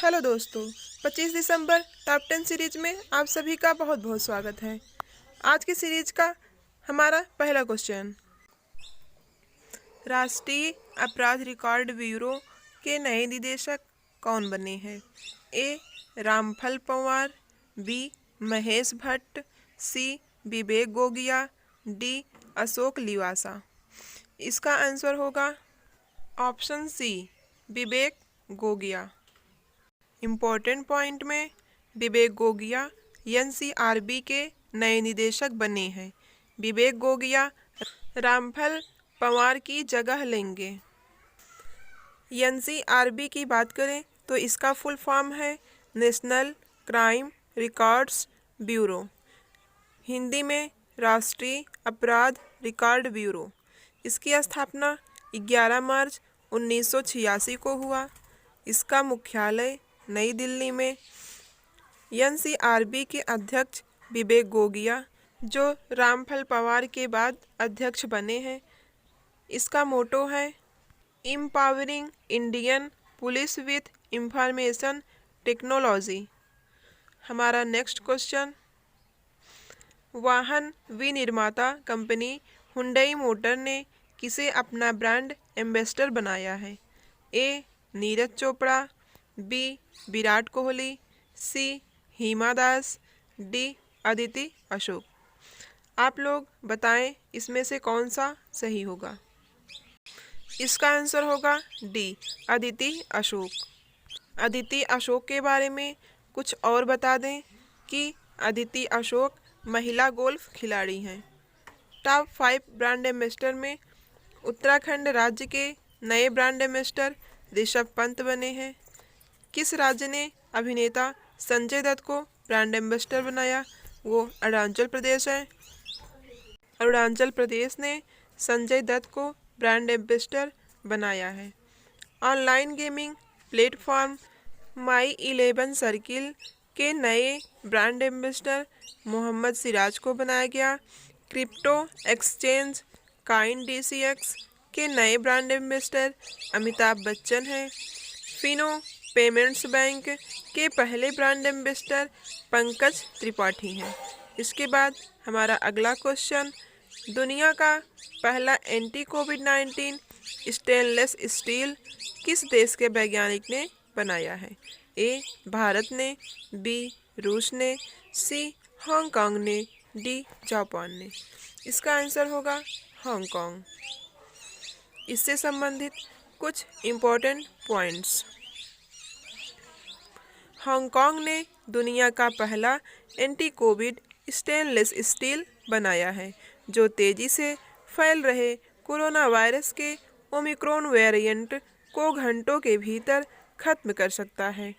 Hello दोस्तों, 25 दिसंबर top 10 series में आप सभी का बहुत बहुत स्वागत है। आज की सीरीज का हमारा पहला क्वेश्चन, राष्ट्रीय अपराध रिकॉर्ड ब्यूरो के नए निदेशक कौन बने हैं? ए. रामफल पंवार, बी. महेश भट्ट, सी. विवेक गोगिया, डी. अशोक लिवासा। इसका आंसर होगा ऑप्शन सी, विवेक गोगिया। इम्पोर्टेंट पॉइंट में विवेक गोगिया एनसीआरबी के नए निदेशक बने हैं। विवेक गोगिया रामफल पंवार की जगह लेंगे। एनसीआरबी की बात करें तो इसका फुल फॉर्म है national crime records bureau, Hindi में राष्ट्रीय अपराध रिकॉर्ड ब्यूरो। इसकी स्थापना 11 मार्च 1986 को हुआ। इसका मुख्यालय नई दिल्ली में। एनसीआरबी के अध्यक्ष विवेक गोगिया, जो रामफल पंवार के बाद अध्यक्ष बने हैं। इसका मोटो है empowering Indian police with information technology. हमारा नेक्स्ट क्वेश्चन, वाहन विनिर्माता कंपनी हुंडई मोटर ने किसे अपना ब्रांड एम्बेसडर बनाया है? ए. नीरज चोपड़ा, बी. विराट कोहली, सी. हिमा दास, डी. अदिति अशोक। आप लोग बताएं इसमें से कौन सा सही होगा। इसका आंसर होगा डी, अदिति अशोक। अदिति अशोक के बारे में कुछ और बता दें कि अदिति अशोक महिला गोल्फ खिलाड़ी हैं। टॉप 5 ब्रांड एम्बेसडर में उत्तराखंड राज्य के नए ब्रांड एम्बेसडर ऋषभ पंत बने हैं। किस राज्य ने अभिनेता संजय दत्त को ब्रांड एम्बेसडर बनाया? वो अरुणाचल प्रदेश है। अरुणाचल प्रदेश ने संजय दत्त को ब्रांड एम्बेसडर बनाया है। Online gaming platform My11 circle के नए ब्रांड एम्बेसडर मोहम्मद सिराज को बनाया गया। क्रिप्टो एक्सचेंज काइन DCX के नए ब्रांड एम्बेसडर अमिताभ बच्चन हैं। फिनो पेमेंट्स बैंक के पहले ब्रांड एम्बेसडर पंकज त्रिपाठी हैं। इसके बाद हमारा अगला क्वेश्चन, दुनिया का पहला एंटी कोविड-19 स्टेनलेस स्टील किस देश के वैज्ञानिक ने बनाया है? ए. भारत ने, बी. रूस ने, सी. हांगकांग ने, डी. जापान ने। इसका आंसर होगा हांगकांग। इससे संबंधित कुछ इम्पोर्टेंट पॉइंट्स, हांगकांग ने दुनिया का पहला एंटी कोविड स्टेनलेस स्टील बनाया है, जो तेजी से फैल रहे कोरोना वायरस के ओमिक्रॉन वेरिएंट को घंटों के भीतर खत्म कर सकता है।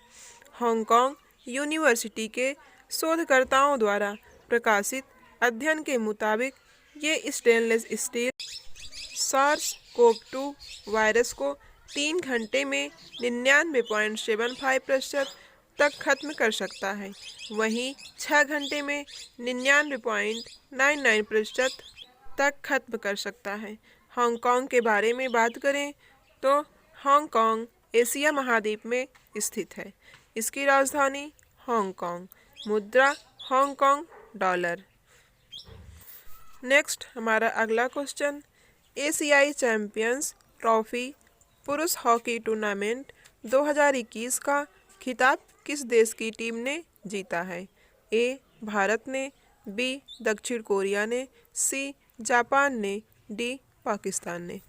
हांगकांग यूनिवर्सिटी के शोधकर्ताओं द्वारा प्रकाशित अध्ययन के मुताबिक ये स्टेनलेस स्टील SARS-CoV-2 वायरस को 3 घंटे में 99.75% तक खत्म कर सकता है। वहीं 6 घंटे में 99.99% तक खत्म कर सकता है। हांगकांग के बारे में बात करें तो हांगकांग एशिया महाद्वीप में स्थित है। इसकी राजधानी हांगकांग, मुद्रा हांगकांग डॉलर। नेक्स्ट हमारा अगला क्वेश्चन, एशियाई चैंपियंस ट्रॉफी पुरुष हॉकी टूर्नामेंट 2021 का खिताब किस देश की टीम ने जीता है? ए. भारत ने, बी. दक्षिण कोरिया ने, सी. जापान ने, डी. पाकिस्तान ने।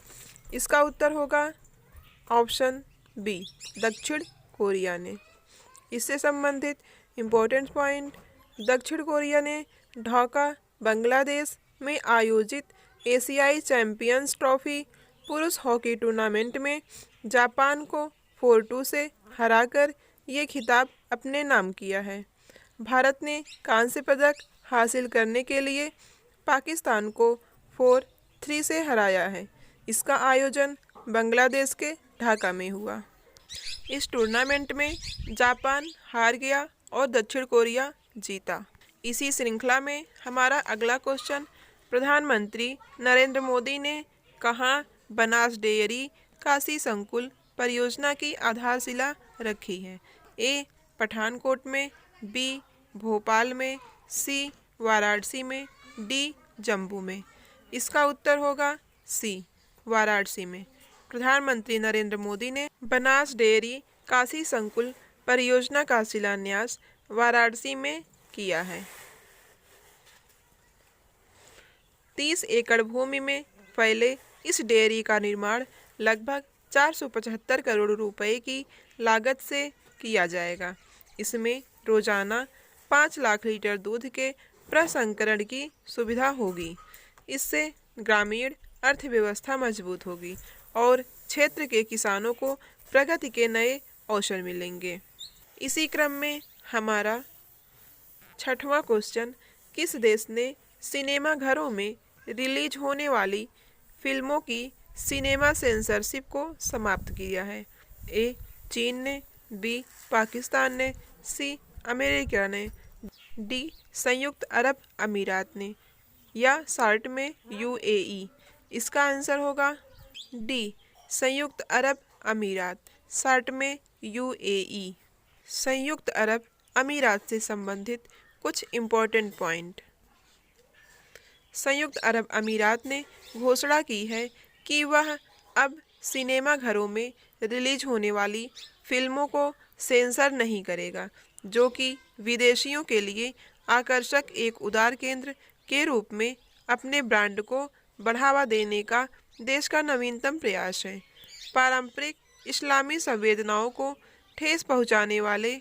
इसका उत्तर होगा ऑप्शन बी, दक्षिण कोरिया ने। इससे संबंधित इम्पोर्टेंट पॉइंट, दक्षिण कोरिया ने ढाका बांग्लादेश में आयोजित एशियाई चैंपियंस ट्रॉफी पुरुष हॉकी टूर्नामेंट में जापान को 4-2 से हराकर ये खिताब अपने नाम किया है। भारत ने कांस्य पदक हासिल करने के लिए पाकिस्तान को 4-3 से हराया है। इसका आयोजन बांग्लादेश के ढाका में हुआ। इस टूर्नामेंट में जापान हार गया और दक्षिण कोरिया जीता। इसी श्रृंखला में हमारा अगला क्वेश्चन, प्रधानमंत्री नरेंद्र मोदी ने कहाँ बनास डेयरी काशी संकुल परियोजना की आधारशिला रखी है? ए पठानकोट में, बी भोपाल में, सी वाराणसी में, डी जम्मू में। इसका उत्तर होगा सी वाराणसी में। प्रधानमंत्री नरेंद्र मोदी ने बनास डेयरी काशी संकुल परियोजना का शिलान्यास वाराणसी में किया है। 30 एकड़ भूमि में फैले इस डेयरी का निर्माण लगभग 475 करोड़ रुपए की लागत से किया जाएगा। इसमें रोजाना 5 लाख लीटर दूध के प्रसंस्करण की सुविधा होगी। इससे ग्रामीण अर्थव्यवस्था मजबूत होगी और क्षेत्र के किसानों को प्रगति के नए अवसर मिलेंगे। इसी क्रम में हमारा 6वां क्वेश्चन, किस देश ने सिनेमा घरों में रिलीज होने वाली फिल्मों की सिनेमा सेंसरशिप को समाप्त किया है? ए चीन ने, बी पाकिस्तान ने, सी अमेरिका ने, डी संयुक्त अरब अमीरात ने, या शार्ट में यूएई। इसका आंसर होगा डी संयुक्त अरब अमीरात, शार्ट में यूएई। संयुक्त अरब अमीरात से संबंधित कुछ इम्पोर्टेंट पॉइंट। संयुक्त अरब अमीरात ने घोषणा की है कि वह अब सिनेमा घरों में रिलीज होने वाली फिल्मों को सेंसर नहीं करेगा, जो कि विदेशियों के लिए आकर्षक एक उदार केंद्र के रूप में अपने ब्रांड को बढ़ावा देने का देश का नवीनतम प्रयास है। पारंपरिक इस्लामी संवेदनाओं को ठेस पहुंचाने वाले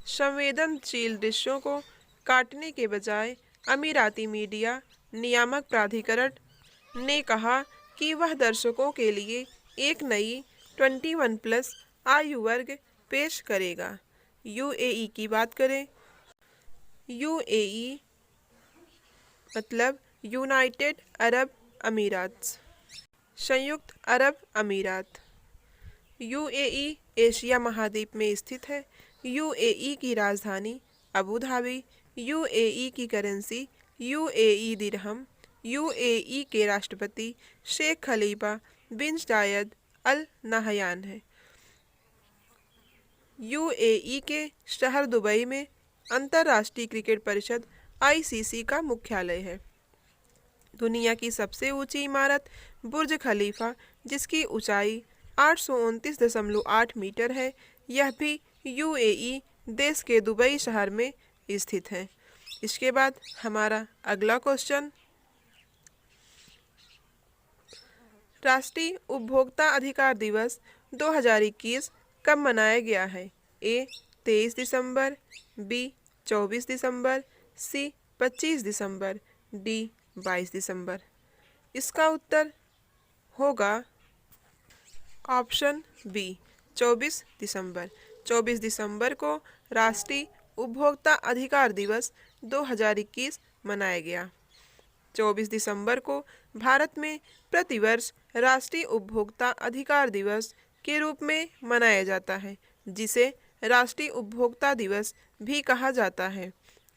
संवेदनशील दृश्यों को काटने के बजाय अमीराती मीडिया नियामक प्राधिकरण ने कहा कि वह दर्शकों के लिए एक नई 21+ आयु वर्ग पेश करेगा। यूएई की बात करें, यूएई मतलब यूनाइटेड अरब अमीरात्स, संयुक्त अरब अमीरात। यूएई एशिया महाद्वीप में स्थित है। यूएई की राजधानी अबू धाबी, यूएई की करेंसी यूएई दिरहम, यूएई के राष्ट्रपति शेख खलीफा बिन जायद अल नहयान है। यूएई के शहर दुबई में अंतर्राष्ट्रीय क्रिकेट परिषद आईसीसी का मुख्यालय है। दुनिया की सबसे ऊंची इमारत बुर्ज खलीफा, जिसकी ऊंचाई 829.8 मीटर है, यह भी यूएई देश के दुबई शहर में स्थित है। इसके बाद हमारा अगला क्वेश्चन, राष्ट्रीय उपभोक्ता अधिकार दिवस 2021 कब मनाया गया है? ए 23 दिसंबर, बी 24 दिसंबर, सी 25 दिसंबर, डी 22 दिसंबर। इसका उत्तर होगा ऑप्शन बी 24 दिसंबर। 24 दिसंबर को राष्ट्रीय उपभोक्ता अधिकार दिवस 2021 मनाया गया। 24 दिसंबर को भारत में प्रतिवर्ष राष्ट्रीय उपभोक्ता अधिकार दिवस के रूप में मनाया जाता है, जिसे राष्ट्रीय उपभोक्ता दिवस भी कहा जाता है।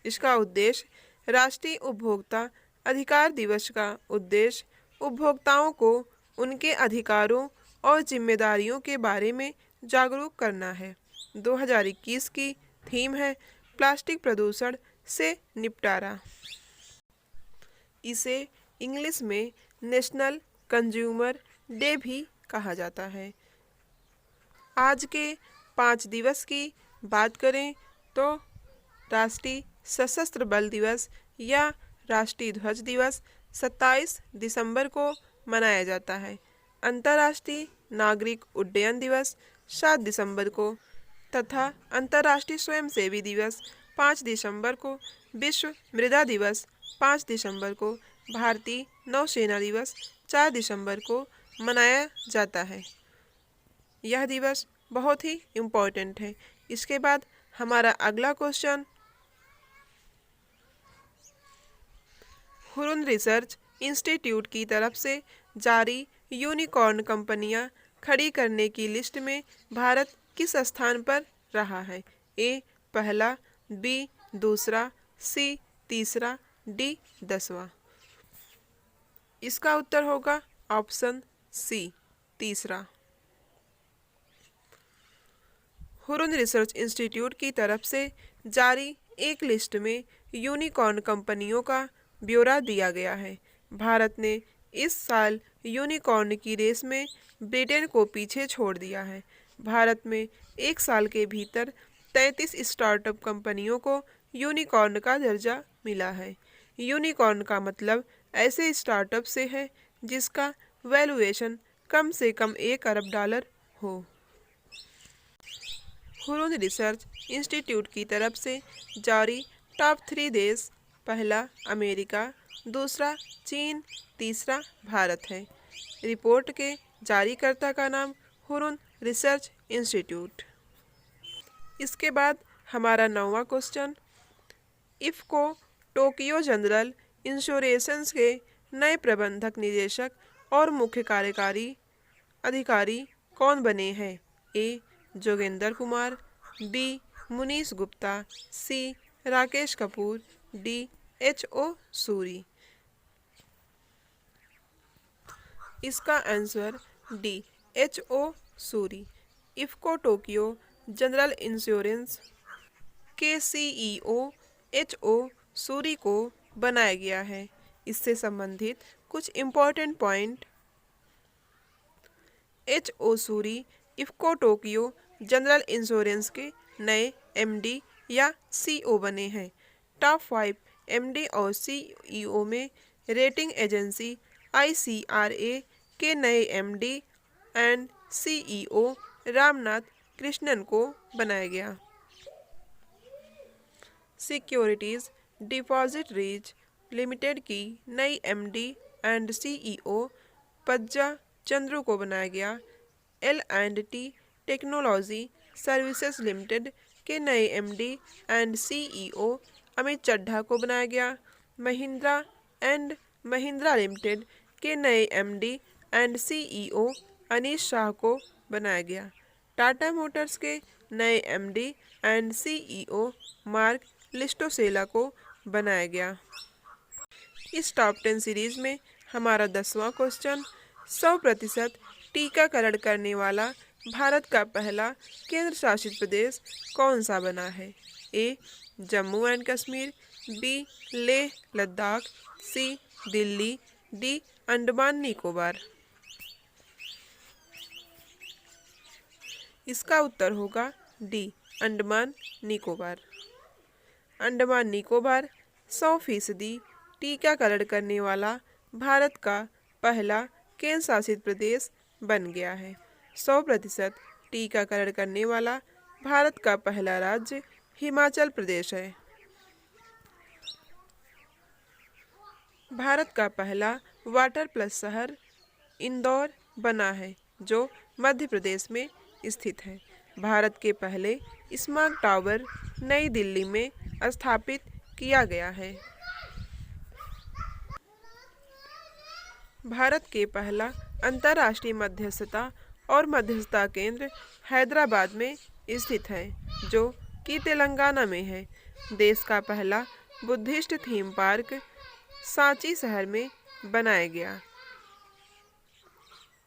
इसका उद्देश्य राष्ट्रीय उपभोक्ता अधिकार दिवस का उद्देश्य उपभोक्ताओं को उनके अधिकारों और जिम्मेदारियों के बारे में जागरूक करना है। 2021 की थीम है प्लास्टिक प्रदूषण से निपटारा। इसे इंग्लिश में नेशनल कंज्यूमर डे भी कहा जाता है। आज के 5 दिवस की बात करें तो राष्ट्रीय सशस्त्र बल दिवस या राष्ट्रीय ध्वज दिवस 27 दिसंबर को मनाया जाता है। अंतर्राष्ट्रीय नागरिक उड्डयन दिवस 7 दिसंबर को तथा अंतर्राष्ट्रीय स्वयंसेवी दिवस 5 दिसंबर को, विश्व मृदा दिवस 5 दिसंबर को, भारतीय नौसेना दिवस 4 दिसंबर को मनाया जाता है। यह दिवस बहुत ही इम्पोर्टेंट है। इसके बाद हमारा अगला क्वेश्चन, हुरुन रिसर्च इंस्टीट्यूट की तरफ से जारी यूनिकॉर्न कंपनियां खड़ी करने की लिस्ट में भारत किस स्थान पर रहा है? ए पहला, बी दूसरा, सी तीसरा, डी 10वां। इसका उत्तर होगा ऑप्शन सी तीसरा। हुरुन रिसर्च इंस्टीट्यूट की तरफ से जारी एक लिस्ट में यूनिकॉर्न कंपनियों का ब्यौरा दिया गया है। भारत ने इस साल यूनिकॉर्न की रेस में ब्रिटेन को पीछे छोड़ दिया है। भारत में एक साल के भीतर 33 स्टार्टअप कंपनियों को यूनिकॉर्न का दर्जा मिला है। यूनिकॉर्न का मतलब ऐसे स्टार्टअप से है जिसका वैल्यूएशन कम से कम $1 अरब हो। हुरुन रिसर्च इंस्टीट्यूट की तरफ से जारी टॉप 3 देश, पहला अमेरिका, दूसरा चीन, तीसरा भारत है। रिपोर्ट के जारीकर्ता का नाम हुरुन रिसर्च इंस्टीट्यूट। इसके बाद हमारा 9वां question, IFFCO Tokyo general insurance के नए प्रबंधक निदेशक और मुख्य कार्यकारी अधिकारी कौन बने हैं? ए जोगेंद्र कुमार, बी मुनीश गुप्ता, सी राकेश कपूर, डी H.O. सूरी। इसका answer D H.O. Suri. IFFCO Tokyo general insurance के CEO H.O. सूरी को बनाया गया है। इससे संबंधित कुछ important point. H.O. Suri IFFCO Tokyo general insurance के नए MD या CEO बने हैं। टॉप 5 MD और CEO में रेटिंग एजेंसी ICRA के नए MD and CEO Ramnath Krishnan को बनाया गया। सिक्योरिटीज़ डिपॉजिटरीज लिमिटेड की नई MD एंड CEO पज्जा चंद्रू को बनाया गया। L&T टेक्नोलॉजी सर्विसेज लिमिटेड के नए MD and CEO Amit Chadha को बनाया गया। महिंद्रा एंड महिंद्रा लिमिटेड के नए MD and CEO Anish Shah को बनाया गया। टाटा मोटर्स के नए MD एंड CEO मार्क लिस्टोसेला को बनाया गया। इस टॉप 10 सीरीज में हमारा 10वां क्वेश्चन, 100% टीकाकरण करने वाला भारत का पहला केंद्र शासित प्रदेश कौन सा बना है? A Jammu and Kashmir, B Leh Ladakh, C Delhi, D Andaman Nicobar. इसका उत्तर होगा डी अंडमान निकोबार। अंडमान निकोबार 100% टीकाकरण करने वाला भारत का पहला केंद्र शासित प्रदेश बन गया है। 100% टीकाकरण करने वाला भारत का पहला राज्य हिमाचल प्रदेश है। भारत का पहला वाटर प्लस शहर इंदौर बना है, जो मध्य प्रदेश में स्थित है। भारत के पहले स्मार्ट टावर नई दिल्ली में स्थापित किया गया है। भारत के पहला अंतर्राष्ट्रीय मध्यस्थता और मध्यस्थता केंद्र हैदराबाद में स्थित है, जो कि तेलंगाना में है। देश का पहला बुद्धिस्ट थीम पार्क सांची शहर में बनाया गया।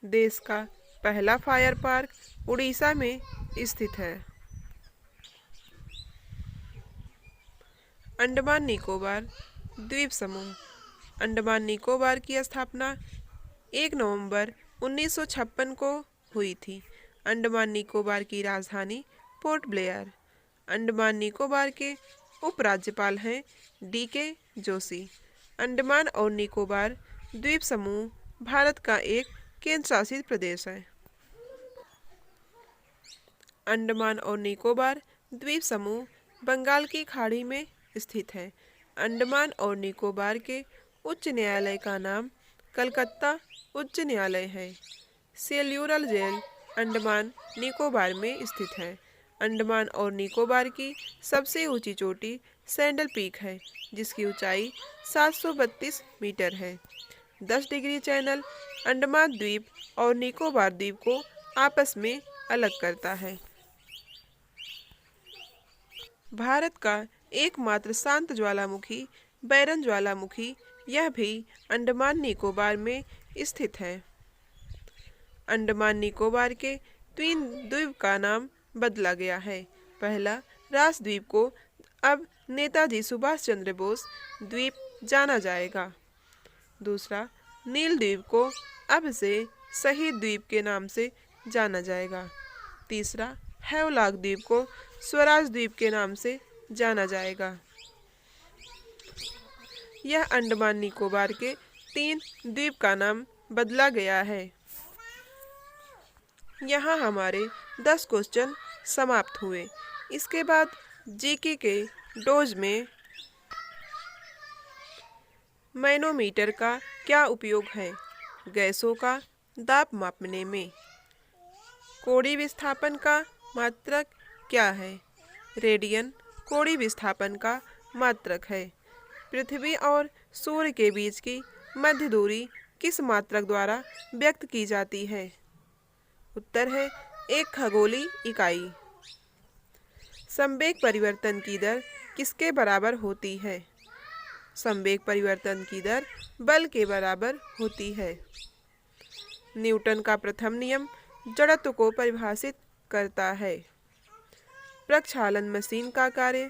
देश का पहला फायर पार्क उड़ीसा में स्थित है। अंडमान निकोबार द्वीप समूह। अंडमान निकोबार की स्थापना 1 नवंबर 1956 को हुई थी। अंडमान निकोबार की राजधानी पोर्ट ब्लेयर। अंडमान निकोबार के उपराज्यपाल हैं DK जोशी। अंडमान और निकोबार द्वीप समूह भारत का एक केंद्र शासित प्रदेश है। अंडमान और निकोबार द्वीप समूह बंगाल की खाड़ी में स्थित है। अंडमान और निकोबार के उच्च न्यायालय का नाम कलकत्ता उच्च न्यायालय है। सेल्यूरल जेल अंडमान निकोबार में स्थित है। अंडमान और निकोबार की सबसे ऊंची चोटी सैंडल पीक है, जिसकी ऊंचाई 732 मीटर है। 10 डिग्री चैनल अंडमान द्वीप और निकोबार द्वीप को आपस में अलग करता है। भारत का एकमात्र शांत ज्वालामुखी बैरन ज्वालामुखी, यह भी अंडमान निकोबार में स्थित है। अंडमान निकोबार के ट्विन द्वीप का नाम बदला गया है। पहला, राजद्वीप को अब नेताजी सुभाष चंद्र बोस द्वीप जाना जाएगा। दूसरा, नील द्वीप को अब से शहीद द्वीप के नाम से जाना जाएगा। तीसरा, हैवलॉक द्वीप को स्वराज द्वीप के नाम से जाना जाएगा। यह अंडमान निकोबार के 3 द्वीप का नाम बदला गया है। यहाँ हमारे 10 क्वेश्चन समाप्त हुए। इसके बाद जीके के डोज में मैनोमीटर का क्या उपयोग है? गैसों का दाब मापने में। कोड़ी विस्थापन का मात्रक क्या है? रेडियन कोड़ी विस्थापन का मात्रक है। पृथ्वी और सूर्य के बीच की मध्य दूरी किस मात्रक द्वारा व्यक्त की जाती है? उत्तर है 1 खगोलीय इकाई। संवेग परिवर्तन की दर किसके बराबर होती है? संवेग परिवर्तन की दर बल के बराबर होती है। न्यूटन का प्रथम नियम जड़त्व को परिभाषित करता है। प्रक्षालन मशीन का कार्य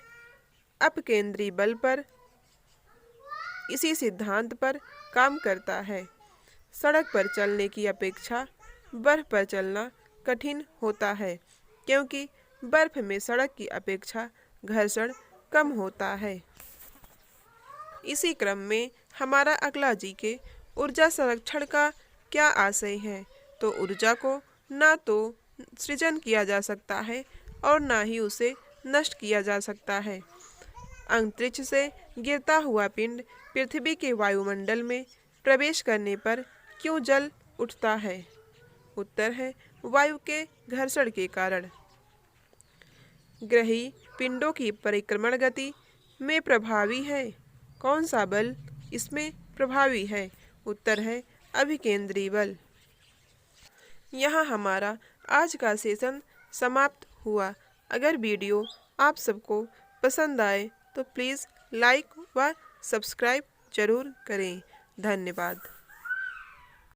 अपकेंद्री बल पर इसी सिद्धांत पर काम करता है। सड़क पर चलने की अपेक्षा बर्फ पर चलना कठिन होता है, क्योंकि बर्फ में सड़क की अपेक्षा घर्षण कम होता है। इसी क्रम में हमारा अगला जीके ऊर्जा संरक्षण का क्या आशय है? तो ऊर्जा को ना तो सृजन किया जा सकता है और ना ही उसे नष्ट किया जा सकता है। अंतरिक्ष से गिरता हुआ पिंड पृथ्वी के वायुमंडल में प्रवेश करने पर क्यों जल उठता है? उत्तर है वायु के घर्षण के कारण। ग्रही पिंडों की परिक्रमण गति में प्रभावी है कौन सा बल इसमें प्रभावी है? उत्तर है अभिकेंद्री बल। यहाँ हमारा आज का सेशन समाप्त हुआ। अगर वीडियो आप सबको पसंद आए तो प्लीज़ लाइक व सब्सक्राइब जरूर करें। धन्यवाद।